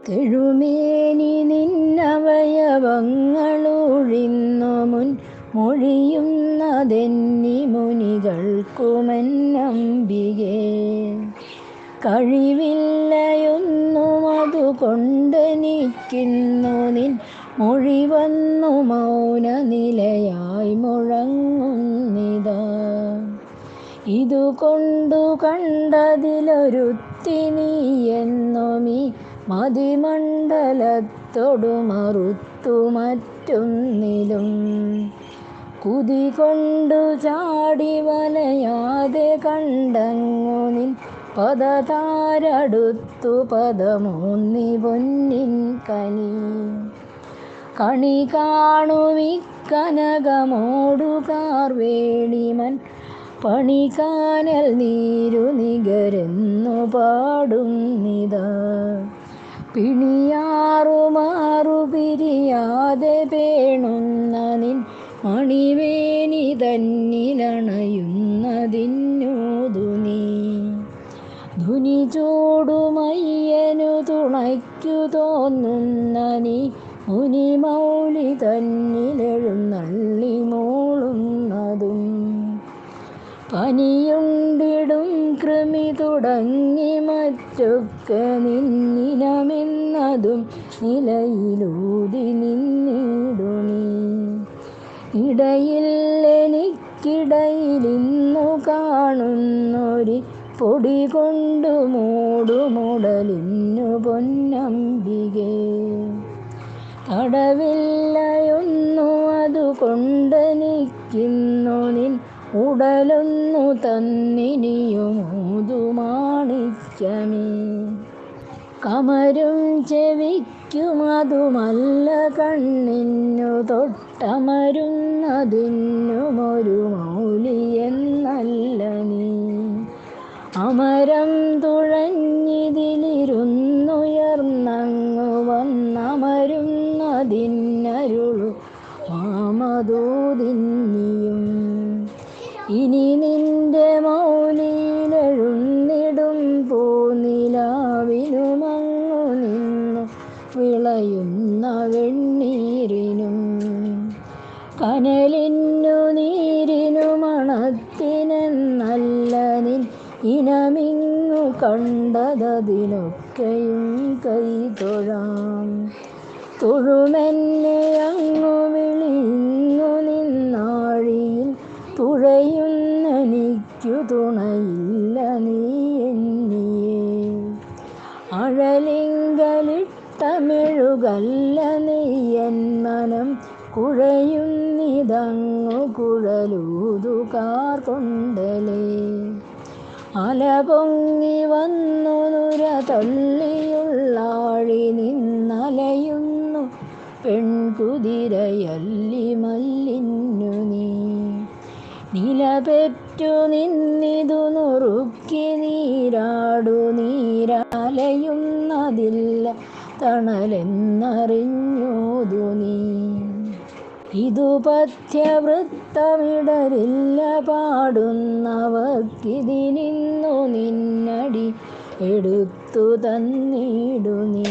കെഴുമേനി നിന്നവയവങ്ങളൊഴിന്നു മുൻ മൊഴിയുന്നതെന്നി മുനികൾക്കുമെന്നംബികേ. കഴിവില്ലയൊന്നും അതുകൊണ്ടെനിക്കിന്നു നിൻ മൊഴി വന്നു മൗനനിലയായി മുഴങ്ങുന്നിതാ. ഇതുകൊണ്ടു കണ്ടതിലൊരുത്തി നീയെന്നുമീ മതിമണ്ഡലത്തോടു മറുത്തു മറ്റൊന്നിലും കുതികൊണ്ടു ചാടി വലയാതെ കണ്ടങ്ങു നിൻ പദതാരടുത്തു പദമൂന്നി പൊന്നിൻ കനി. കണി കാണുമിക്കനകമോടു കാർവേണിമൻ പണികാനൽ നീരു നികരെന്നു പാടുന്നിതാ. പിണിയാറുമാറു പിരിയാതെ പേണുന്ന നിൻ മണിവേണി തന്നിലണയുന്നതിന്നൂതു നീ. ധുനി ചൂടുമയ്യനു തുണയ്ക്കു തോന്നുന്ന നീ മുനിമൗലി തന്നിലെഴുന്നള്ളി മൂളുന്നതും. പനിയുണ്ടിടും കൃമി തുടങ്ങി മറ്റൊക്കെ നിന്നിനമെന്നതും നിലയിലൂതി നിന്നിടു നീ. ഇടയില്ലെനിക്കിടയിലിന്നു കാണുന്നൊരി പൊടി കൊണ്ടു മൂടുമുടലിന്നു പൊന്നംബികേ. തടവില്ലയൊന്നു അതുകൊണ്ടെനിക്കിന്നു നിൻ ഉടലൊന്നു തന്നിനിയുമൂതു മാണിക്യമേ. കമരും ചെവിക്കുമതുമല്ല കണ്ണിന്നു തൊട്ടമരുന്നതിന്നുമൊരു മൗലിയെന്നല്ല നീ. അമരം തുഴഞ്ഞിതിലിരുന്നുയർന്നങ്ങു വന്നമരുന്നതിന്നരുളു മാമതൂതിന്നിയും. ഇനി നിന്റെ മൗലിയിലെഴുന്നിടും പൂനിലാവിനുമങ്ങു നിന്നു വിളയുന്ന വെണ്ണീരിനും കനലിന്നു നീരിനു മണത്തിനെന്നല്ല നിൻ ഇനമിങ്ങു കണ്ടതതിനൊക്കെയും കൈതൊഴാം. തൊഴുമെന്നെ അങ്ങു വിളിഞ്ഞു നിന്നാഴിയിൽ തുഴയുന്നെനിക്കു തുണയില്ല നീ എന്നിയേ. അഴലിങ്കലിട്ട മെഴുകല്ല നെയ്യൻ മനം കുഴയുന്നിതങ്ങു കുഴലൂതുകാർ കൊണ്ടലേ. അല പൊങ്ങി വന്നു നുര തള്ളിയുള്ളാഴി നിന്നലയുന്നു പെൺകുതിരയല്ലി മല്ലിന്നു നീ. നിലപെറ്റു നിന്നിതു നുറുക്കി നീരാടു നീരലയുന്നതില്ല തണലെന്നറിഞ്ഞോതു നീ. ഇതു പഥ്യവൃത്തമിടരില്ല പാടുന്നവർക്കിതിനിന്നു നിന്നടി എടുത്തു തന്നിടു നീ.